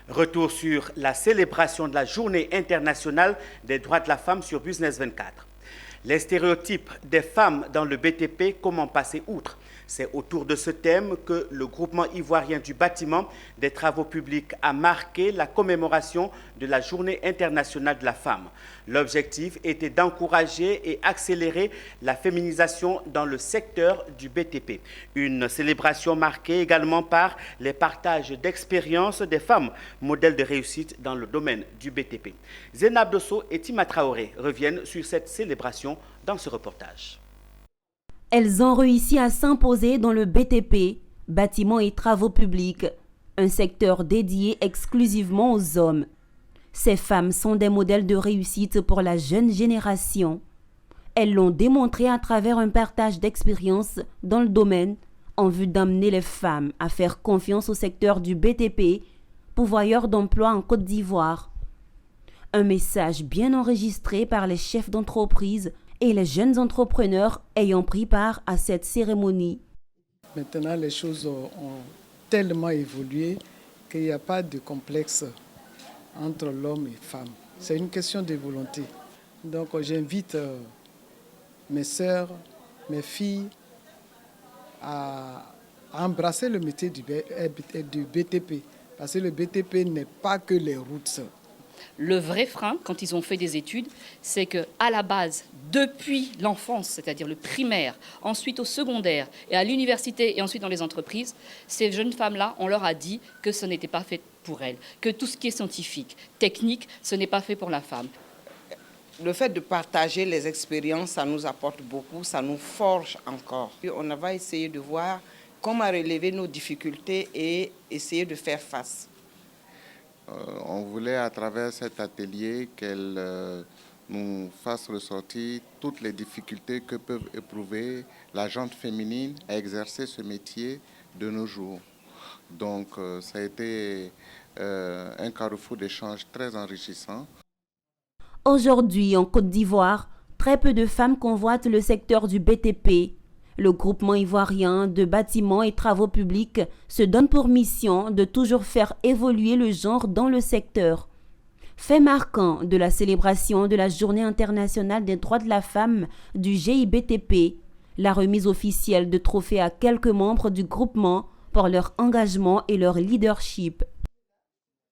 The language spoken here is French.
Retour sur la célébration de la Journée internationale des droits de la femme sur Business 24. Les stéréotypes des femmes dans le BTP, comment passer outre? C'est autour de ce thème que le groupement ivoirien du bâtiment des travaux publics a marqué la commémoration de la Journée internationale de la femme. L'objectif était d'encourager et accélérer la féminisation dans le secteur du BTP. Une célébration marquée également par les partages d'expériences des femmes, modèles de réussite dans le domaine du BTP. Zénab Dosso et Tima Traoré reviennent sur cette célébration dans ce reportage. Elles ont réussi à s'imposer dans le BTP, bâtiments et travaux publics, un secteur dédié exclusivement aux hommes. Ces femmes sont des modèles de réussite pour la jeune génération. Elles l'ont démontré à travers un partage d'expériences dans le domaine en vue d'amener les femmes à faire confiance au secteur du BTP, pourvoyeur d'emploi en Côte d'Ivoire. Un message bien enregistré par les chefs d'entreprise et les jeunes entrepreneurs ayant pris part à cette cérémonie. Maintenant, les choses ont tellement évolué qu'il n'y a pas de complexe entre l'homme et la femme. C'est une question de volonté. Donc j'invite mes sœurs, mes filles à embrasser le métier du BTP. Parce que le BTP n'est pas que les routes. Le vrai frein, quand ils ont fait des études, c'est qu'à la base, depuis l'enfance, c'est-à-dire le primaire, ensuite au secondaire et à l'université et ensuite dans les entreprises, ces jeunes femmes-là, on leur a dit que ce n'était pas fait pour elles, que tout ce qui est scientifique, technique, ce n'est pas fait pour la femme. Le fait de partager les expériences, ça nous apporte beaucoup, ça nous forge encore. Puis on va essayer de voir comment relever nos difficultés et essayer de faire face. On voulait à travers cet atelier qu'elle nous fasse ressortir toutes les difficultés que peuvent éprouver la gente féminine à exercer ce métier de nos jours. Donc ça a été un carrefour d'échanges très enrichissant. Aujourd'hui, en Côte d'Ivoire, très peu de femmes convoitent le secteur du BTP. Le groupement ivoirien de bâtiments et travaux publics se donne pour mission de toujours faire évoluer le genre dans le secteur. Fait marquant de la célébration de la Journée internationale des droits de la femme du GIBTP, la remise officielle de trophées à quelques membres du groupement pour leur engagement et leur leadership.